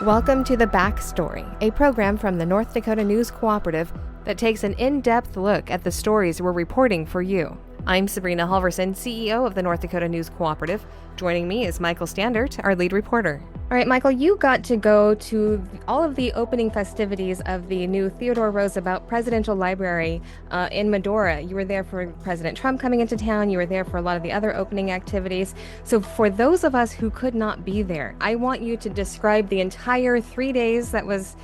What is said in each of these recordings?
Welcome to The Backstory, a program from the North Dakota News Cooperative that takes an in-depth look at the stories we're reporting for you. I'm Sabrina Halverson, CEO of the North Dakota News Cooperative. Joining me is Michael Standaert, our lead reporter. All right, Michael, you got to go to all of the opening festivities of the new Theodore Roosevelt Presidential Library in Medora. You were there for President Trump coming into town. You were there for a lot of the other opening activities. So for those of us who could not be there, I want you to describe the entire 3 days that was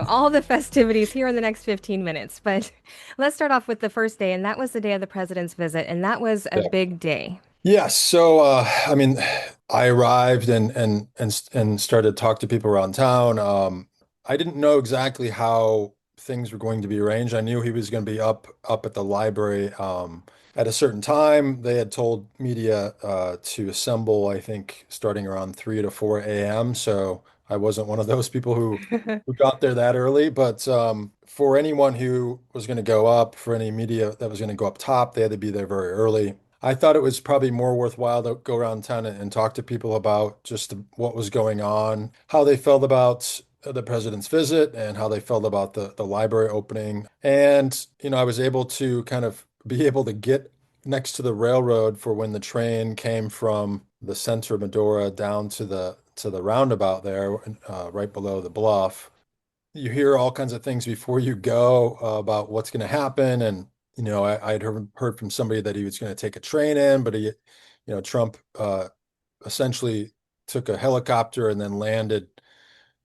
all the festivities here in the next 15 minutes. But let's start off with the first day, and that was the day of the president's visit, and that was a big day. Yes. So, I arrived and started to talk to people around town. I didn't know exactly how things were going to be arranged. I knew he was going to be up at the library at a certain time. They had told media to assemble, I think, starting around 3 to 4 a.m. So I wasn't one of those people who got there that early. But for anyone who was going to go up, for any media that was going to go up top, they had to be there very early. I thought it was probably more worthwhile to go around town and talk to people about just what was going on, how they felt about the president's visit, and how they felt about the library opening. And, I was able to kind of be able to get next to the railroad for when the train came from the center of Medora down to the roundabout there, right below the bluff. You hear all kinds of things before you go about what's going to happen. And, I'd heard from somebody that he was going to take a train in, but Trump essentially took a helicopter and then landed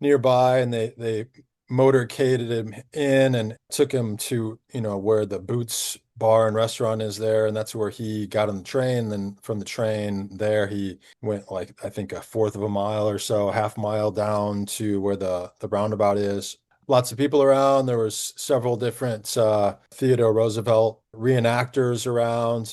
nearby, and they motorcaded him in and took him to, where the Boots bar and restaurant is there. And that's where he got on the train. Then from the train there, he went like, I think a fourth of a mile or so, half mile down to where the roundabout is. Lots of people around. There was several different Theodore Roosevelt reenactors around.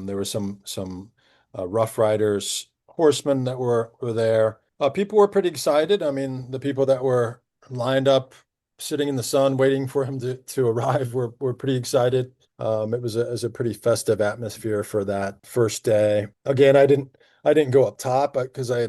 There were some Rough Riders horsemen that were there. People were pretty excited. I mean, the people that were lined up, sitting in the sun, waiting for him to arrive, were pretty excited. It was a pretty festive atmosphere for that first day. Again, I didn't go up top because I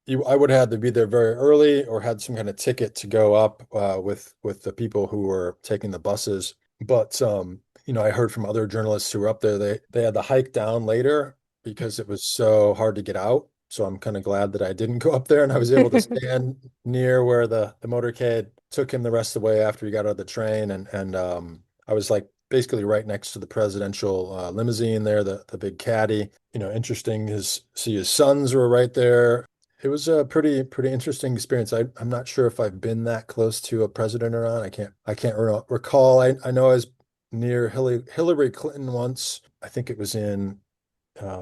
would have had to be there very early or had some kind of ticket to go up with the people who were taking the buses. But I heard from other journalists who were up there, they had to hike down later because it was so hard to get out. So I'm kind of glad that I didn't go up there and I was able to stand near where the motorcade took him the rest of the way after he got out of the train. And I was like basically right next to the presidential limousine there, the big caddy. Interesting see his sons were right there. It was a pretty interesting experience. I'm not sure if I've been that close to a president or not. I can't recall. I know I was near Hillary Clinton once. I think it was in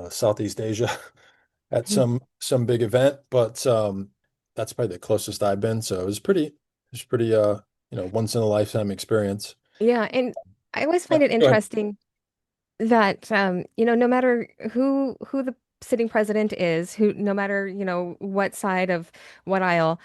Southeast Asia at some big event, but that's probably the closest I've been. So it was pretty once in a lifetime experience. Yeah, and I always Yeah, find it go ahead. interesting that no matter who the sitting president is, who no matter, what side of what aisle,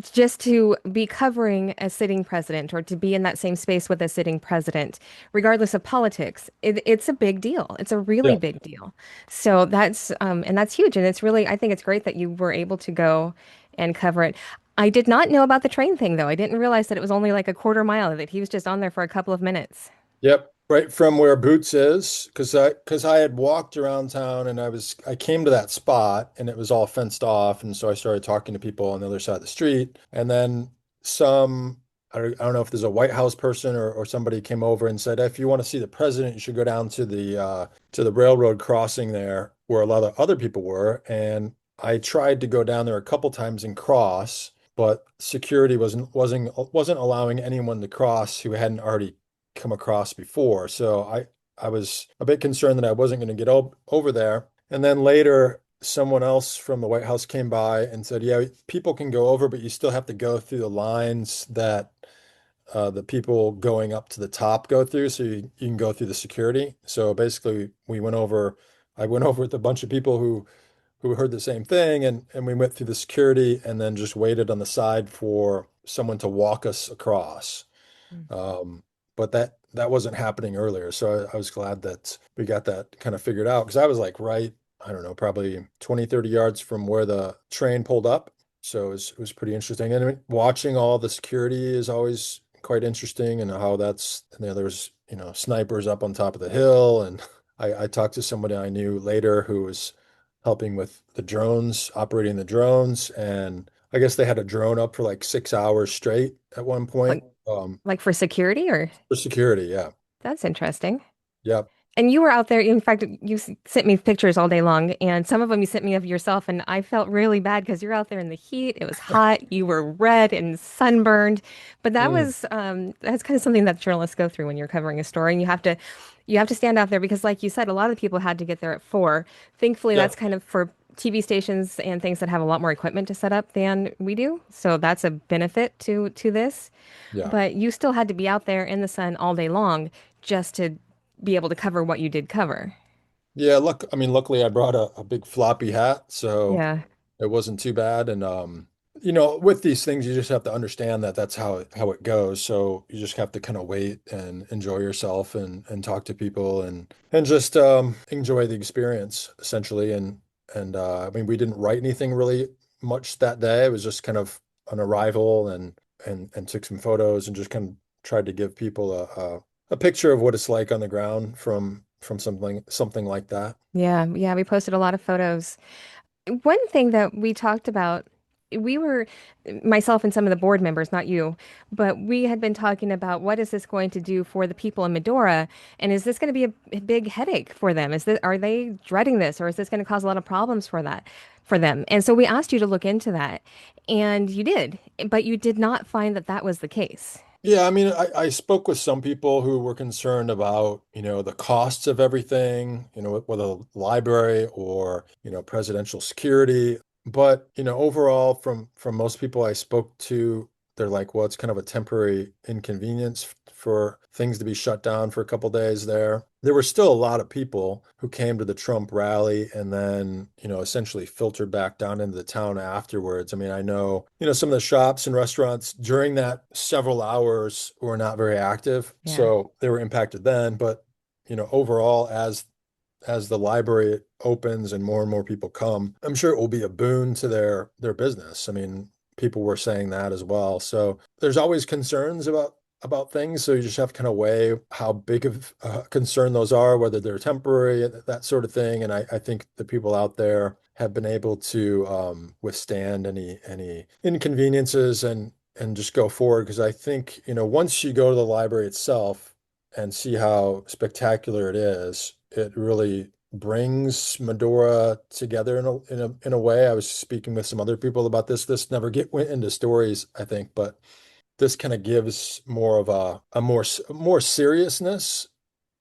just to be covering a sitting president or to be in that same space with a sitting president, regardless of politics, it's a big deal. It's a really Yeah. big deal. So that's huge. And it's really, I think it's great that you were able to go and cover it. I did not know about the train thing, though. I didn't realize that it was only like a quarter mile, that he was just on there for a couple of minutes. Yep, right from where Boots is, because I had walked around town and I came to that spot and it was all fenced off, and so I started talking to people on the other side of the street, and then some I don't know if there's a White House person or somebody came over and said, if you want to see the president, you should go down to the railroad crossing there where a lot of other people were, and I tried to go down there a couple times and cross. But security wasn't allowing anyone to cross who hadn't already come across before. So I was a bit concerned that I wasn't going to get over there. And then later, someone else from the White House came by and said, yeah, people can go over, but you still have to go through the lines that the people going up to the top go through. So you can go through the security. So basically, I went over with a bunch of people who heard the same thing, and we went through the security and then just waited on the side for someone to walk us across. Um, but that wasn't happening earlier. So I was glad that we got that kind of figured out because I was like right, I don't know, probably 20, 30 yards from where the train pulled up. So it was pretty interesting. And I mean, watching all the security is always quite interesting, and how that's, there's, snipers up on top of the hill. And I talked to somebody I knew later who was helping with the drones, operating the drones. And I guess they had a drone up for like 6 hours straight at one point, Like like for security or for security. Yeah. that's interesting. Yep. And you were out there. In fact, sent me pictures all day long, and some of them you sent me of yourself, and I felt really bad because you're out there in the heat. It was hot. You were red and sunburned, but Mm, that's kind of something that journalists go through when you're covering a story, and you have to stand out there because, like you said, a lot of the people had to get there at 4. Thankfully, that's yep. kind of for TV stations and things that have a lot more equipment to set up than we do. So that's a benefit to this. Yeah. But you still had to be out there in the sun all day long just to be able to cover what you did cover. Yeah, I mean, luckily I brought a big floppy hat, so Yeah. it wasn't too bad. And with these things, you just have to understand that that's how it goes. So you just have to kind of wait and enjoy yourself, and talk to people, and just enjoy the experience essentially. And I mean, we didn't write anything really much that day. It was just kind of an arrival, and took some photos, and just kind of tried to give people a picture of what it's like on the ground from something like that. Yeah, yeah, we posted a lot of photos. One thing that we talked about, we were, myself and some of the board members, not you, but we had been talking about what is this going to do for the people in Medora, and is this going to be a big headache for them? Are they dreading this, or is this going to cause a lot of problems for them? And so we asked you to look into that, and you did, but you did not find that that was the case. Yeah, I mean, I spoke with some people who were concerned about, the costs of everything, whether library or, presidential security. But, overall, from most people I spoke to, they're like, well, it's kind of a temporary inconvenience for things to be shut down for a couple days there. There were still a lot of people who came to the Trump rally and then, essentially filtered back down into the town afterwards. I mean, I know, some of the shops and restaurants during that several hours were not very active, Yeah. so they were impacted then. But, overall, as the library opens and more people come, I'm sure it will be a boon to their business. I mean, people were saying that as well. So there's always concerns about things. So you just have to kind of weigh how big of a concern those are, whether they're temporary, that sort of thing. And I think the people out there have been able to withstand any inconveniences, and just go forward. Because I think, once you go to the library itself and see how spectacular it is, it really brings Medora together in a way. I was speaking with some other people about this. This never went into stories, I think, but this kind of gives more of a more seriousness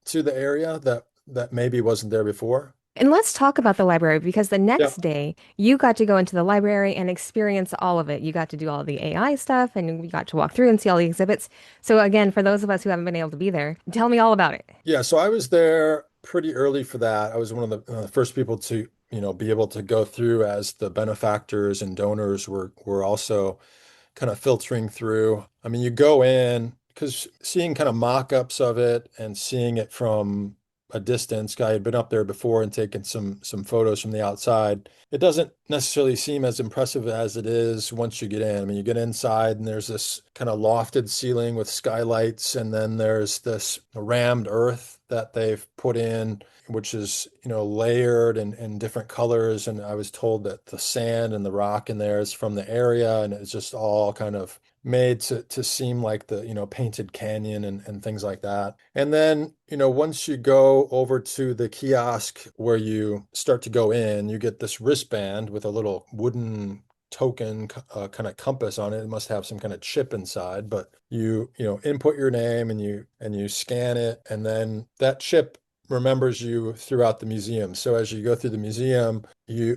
to the area that maybe wasn't there before. And let's talk about the library because the Yeah. next day you got to go into the library and experience all of it. You got to do all the AI stuff and we got to walk through and see all the exhibits. So again, for those of us who haven't been able to be there, tell me all about it. Yeah, so I was there pretty early for that. I was one of the first people to, be able to go through, as the benefactors and donors were also kind of filtering through. I mean, you go in because seeing kind of mock-ups of it and seeing it from a distance, I had been up there before and taken some photos from the outside. It doesn't necessarily seem as impressive as it is once you get in. I mean, you get inside and there's this kind of lofted ceiling with skylights, and then there's this rammed earth that they've put in, which is, layered in different colors. And I was told that the sand and the rock in there is from the area, and it's just all kind of made to seem like the, painted canyon and things like that. And then, once you go over to the kiosk where you start to go in, you get this wristband with a little wooden token kind of compass on it. It must have some kind of chip inside, but you input your name, and you scan it, and then that chip remembers you throughout the museum. So as you go through the museum,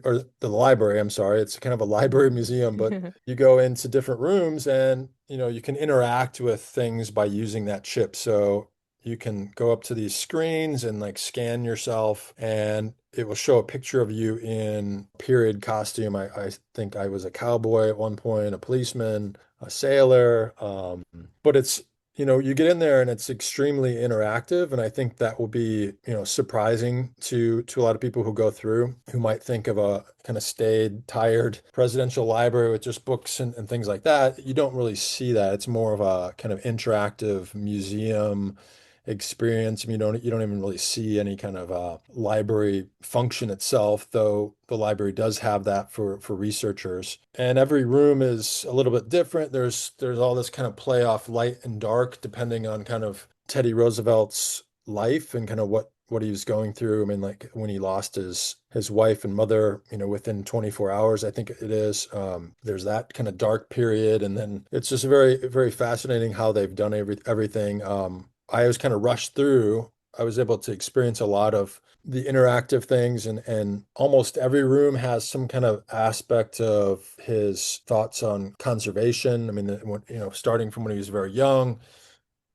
or the library, I'm sorry, it's kind of a library museum, but you go into different rooms, and you can interact with things by using that chip. So you can go up to these screens and like scan yourself, and it will show a picture of you in period costume. I think I was a cowboy at one point, a policeman, a sailor. But it's you get in there and it's extremely interactive, and I think that will be, surprising to a lot of people who go through, who might think of a kind of staid, tired presidential library with just books and things like that. You don't really see that. It's more of a kind of interactive museum experience. I mean, you don't even really see any kind of library function itself, though the library does have that for researchers. And every room is a little bit different. There's all this kind of play off light and dark depending on kind of Teddy Roosevelt's life and kind of what he was going through. I mean, like when he lost his wife and mother, within 24 hours, I think it is. There's that kind of dark period, and then it's just very, very fascinating how they've done everything. I was kind of rushed through. I was able to experience a lot of the interactive things, and almost every room has some kind of aspect of his thoughts on conservation. I mean, starting from when he was very young,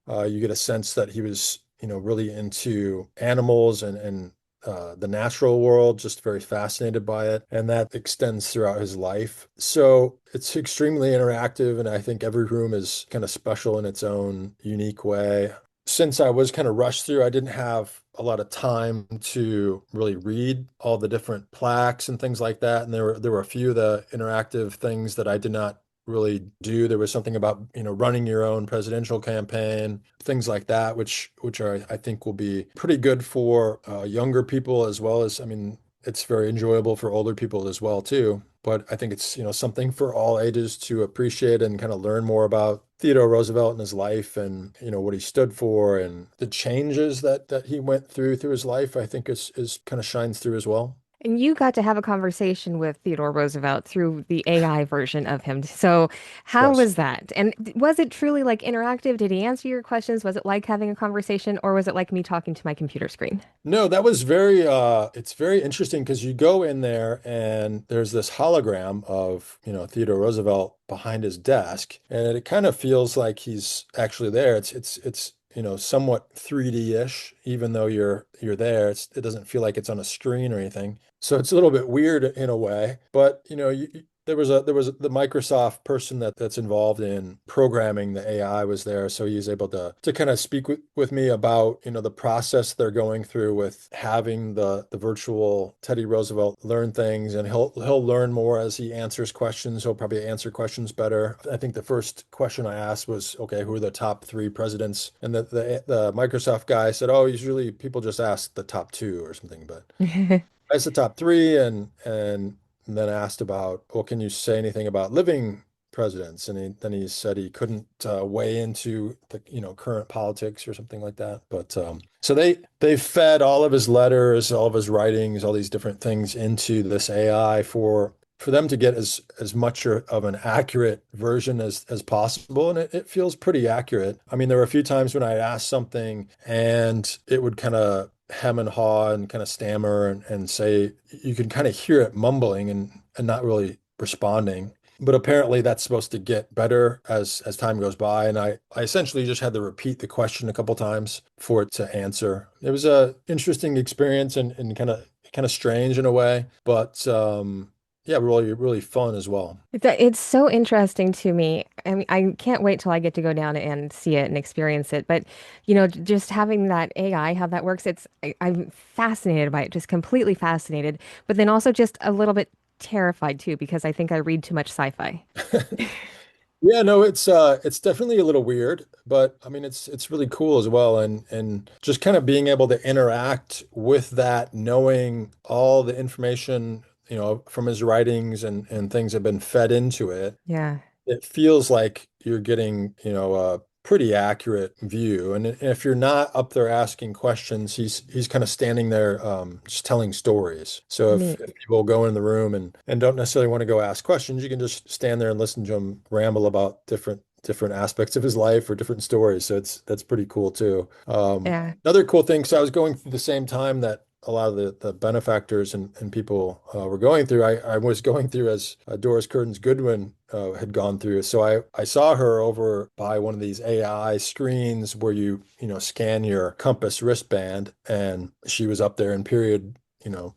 you get a sense that he was, really into animals and the natural world, just very fascinated by it. And that extends throughout his life. So it's extremely interactive. And I think every room is kind of special in its own unique way. Since I was kind of rushed through, I didn't have a lot of time to really read all the different plaques and things like that. And there were a few of the interactive things that I did not really do. There was something about, running your own presidential campaign, things like that, which I think will be pretty good for younger people as well as, I mean, it's very enjoyable for older people as well too. But I think it's, something for all ages to appreciate and kind of learn more about Theodore Roosevelt and his life and, what he stood for and the changes that he went through his life, I think is kind of shines through as well. And you got to have a conversation with Theodore Roosevelt through the AI version of him. So, how Yes. was that? And was it truly like interactive? Did he answer your questions? Was it like having a conversation, or was it like me talking to my computer screen? No, that was it's very interesting because you go in there and there's this hologram of, Theodore Roosevelt behind his desk, and it kind of feels like he's actually there. It's somewhat 3D-ish, even though you're there. It doesn't feel like it's on a screen or anything. So it's a little bit weird in a way, but there was the Microsoft person that's involved in programming the AI was there, so he was able to kind of speak with me about the process they're going through with having the virtual Teddy Roosevelt learn things, and he'll learn more as he answers questions. He'll probably answer questions better. I think the first question I asked was, okay, who are the top three presidents? And the Microsoft guy said, oh, usually people just ask the top two or something, but as the top three, and then asked about, well, can you say anything about living presidents? And then he said he couldn't weigh into the current politics or something like that. But so they fed all of his letters, all of his writings, all these different things into this AI for them to get as much of an accurate version as possible. And it feels pretty accurate. I mean, there were a few times when I asked something and it would kind of hem and haw and kind of stammer and say, you can kind of hear it mumbling and not really responding. But apparently that's supposed to get better as time goes by. And I essentially just had to repeat the question a couple times for it to answer. It was a interesting experience and kind of strange in a way, but yeah, really, really fun as well. It's so interesting to me. I mean, I can't wait till I get to go down and see it and experience it. But, just having that AI, how that works, I'm fascinated by it, just completely fascinated. But then also just a little bit terrified too, because I think I read too much sci-fi. Yeah, no, it's definitely a little weird, but I mean it's really cool as well, and just kind of being able to interact with that, knowing all the information, from his writings and things have been fed into it. Yeah, It feels like you're getting, a pretty accurate view. And if you're not up there asking questions, he's kind of standing there just telling stories. So if neat. people go in the room and don't necessarily want to go ask questions, you can just stand there and listen to him ramble about different aspects of his life or different stories. So that's pretty cool too. Yeah. Another cool thing, so I was going through the same time that a lot of the benefactors and people were going through. I was going through as Doris Kearns Goodwin had gone through. So I saw her over by one of these AI screens where you scan your compass wristband, and she was up there in period,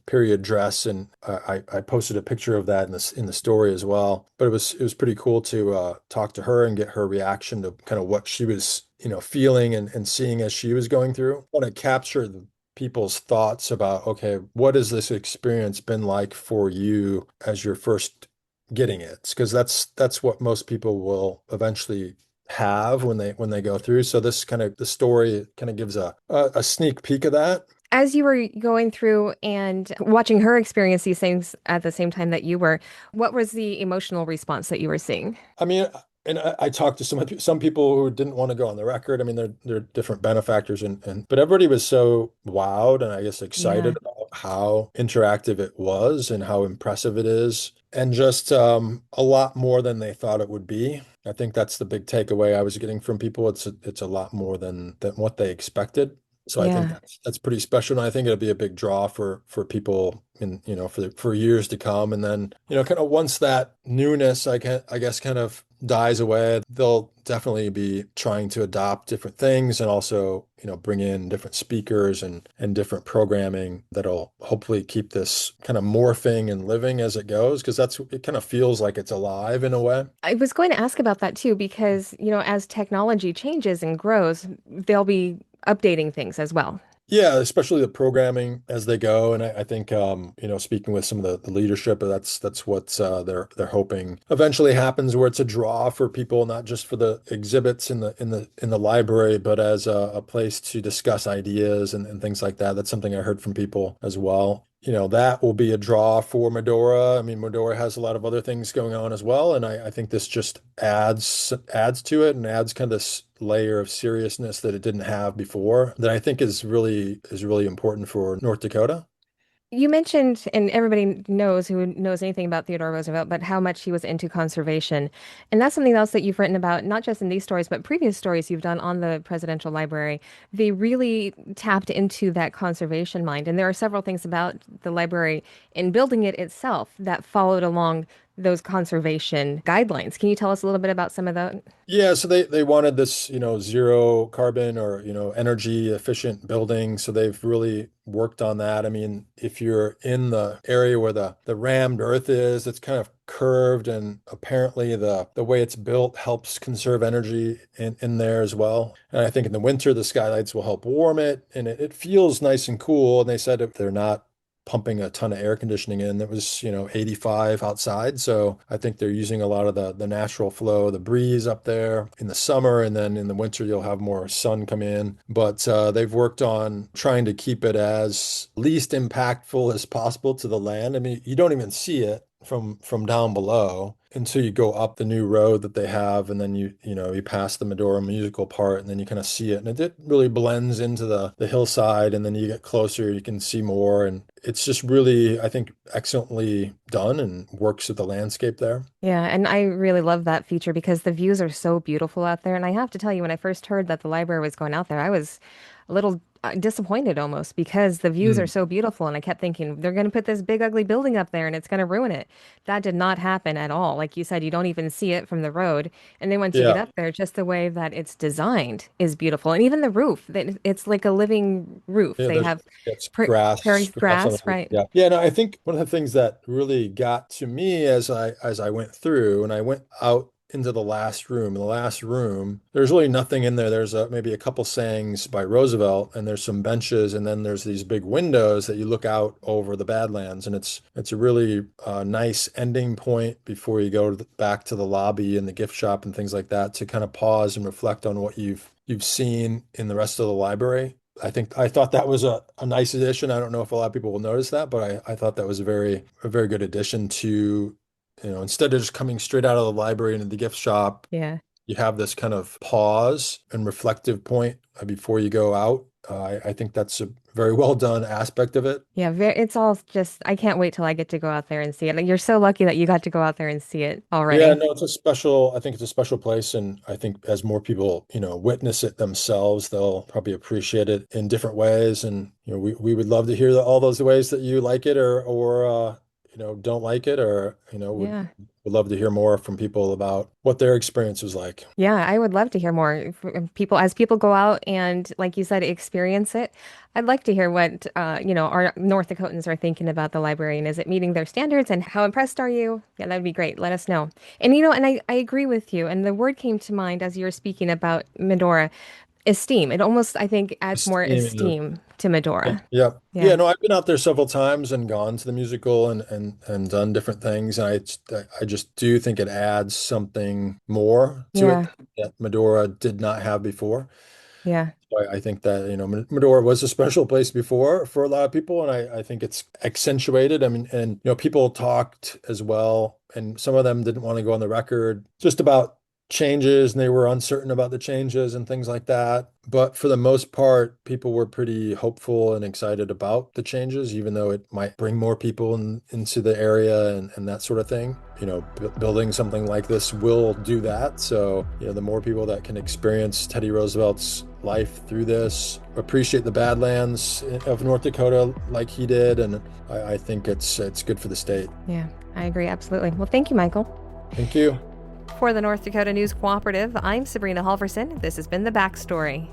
period dress, and I posted a picture of that in the story as well. But it was pretty cool to talk to her and get her reaction to kind of what she was, feeling and seeing as she was going through. I want to capture people's thoughts about, okay, what has this experience been like for you as you're first getting it? Because that's what most people will eventually have when they go through. So this kind of the story kind of gives a sneak peek of that. As you were going through and watching her experience these things at the same time that you were, what was the emotional response that you were seeing? I mean, and I talked to some people who didn't want to go on the record. I mean, they're different benefactors, but everybody was so wowed and I guess Yeah. excited about how interactive it was and how impressive it is, and just a lot more than they thought it would be. I think that's the big takeaway I was getting from people. It's a lot more than what they expected. So I think Yeah. that's pretty special, and I think it'll be a big draw for people in for years to come. And then kind of once that newness, I guess kind of dies away, they'll definitely be trying to adopt different things and also bring in different speakers and different programming that'll hopefully keep this kind of morphing and living as it goes, because it kind of feels like it's alive in a way. I was going to ask about that too, because, as technology changes and grows, they'll be updating things as well. Yeah, especially the programming as they go, and I think speaking with some of the leadership, that's what they're hoping eventually happens, where it's a draw for people, not just for the exhibits in the library, but as a place to discuss ideas and things like that. That's something I heard from people as well. That will be a draw for Medora. I mean, Medora has a lot of other things going on as well, and I think this just adds to it and adds kind of this layer of seriousness that it didn't have before, that I think is really important for North Dakota. You mentioned, and everybody knows who knows anything about Theodore Roosevelt, but how much he was into conservation. And that's something else that you've written about, not just in these stories, but previous stories you've done on the Presidential Library. They really tapped into that conservation mind. And there are several things about the library in building it itself that followed along those conservation guidelines. Can you tell us a little bit about some of that? Yeah, so they wanted this, zero carbon or, energy efficient building. So they've really worked on that. I mean, if you're in the area where the rammed earth is, it's kind of curved, and apparently the way it's built helps conserve energy in there as well. And I think in the winter, the skylights will help warm it, and it feels nice and cool. And they said if they're not pumping a ton of air conditioning in. It was, 85 outside. So I think they're using a lot of the natural flow, the breeze up there in the summer. And then in the winter, you'll have more sun come in. But they've worked on trying to keep it as least impactful as possible to the land. I mean, you don't even see it from down below until you go up the new road that they have, and then you pass the Medora musical part, and then you kind of see it, and it really blends into the hillside, and then you get closer, you can see more, and it's just really, I think, excellently done and works with the landscape there. Yeah, and I really love that feature because the views are so beautiful out there. And I have to tell you, when I first heard that the library was going out there, I was a little disappointed almost because the views are Mm. so beautiful. And I kept thinking, they're going to put this big, ugly building up there and it's going to ruin it. That did not happen at all. Like you said, you don't even see it from the road. And then once you get Yeah. up there, just the way that it's designed is beautiful. And even the roof, it's like a living roof. Yeah, They there's have it's prairie grass on the grass, roof. right? Yeah. Yeah, no, I think one of the things that really got to me as I went through, and I went out into the last room. In the last room, there's really nothing in there. There's maybe a couple sayings by Roosevelt, and there's some benches, and then there's these big windows that you look out over the Badlands, and it's a really nice ending point before you go back to the lobby and the gift shop and things like that, to kind of pause and reflect on what you've seen in the rest of the library. I thought that was a nice addition. I don't know if a lot of people will notice that, but I thought that was a very good addition to, instead of just coming straight out of the library into the gift shop, Yeah. you have this kind of pause and reflective point before you go out. I think that's a very well done aspect of it. Yeah, it's all just, I can't wait till I get to go out there and see it. Like, you're so lucky that you got to go out there and see it Yeah, already. no, I think it's a special place. And I think as more people, witness it themselves, they'll probably appreciate it in different ways. And, we would love to hear all those ways that you like it, or don't like it, or, Yeah. would love to hear more from people about what their experience was like. Yeah, I would love to hear more. People, as people go out and, like you said, experience it. I'd like to hear what, our North Dakotans are thinking about the library, and is it meeting their standards, and how impressed are you? Yeah, that'd be great. Let us know. And, I agree with you. And the word came to mind as you were speaking about Medora, esteem. It almost, I think, adds more Esteem. esteem to Medora. Yeah. Yeah, Yeah. no, I've been out there several times and gone to the musical and done different things. And I just do think it adds something more to it Yeah. that Medora did not have before. Yeah. So I think that, Medora was a special place before for a lot of people, and I think it's accentuated. I mean, and people talked as well, and some of them didn't want to go on the record just about changes, and they were uncertain about the changes and things like that. But for the most part, people were pretty hopeful and excited about the changes, even though it might bring more people into the area and that sort of thing. Building something like this will do that. So, the more people that can experience Teddy Roosevelt's life through this, appreciate the Badlands of North Dakota like he did, and I think it's good for the state. Yeah. I agree. Absolutely. Well, thank you, Michael. Thank you. For the North Dakota News Cooperative, I'm Sabrina Halverson. This has been The Backstory.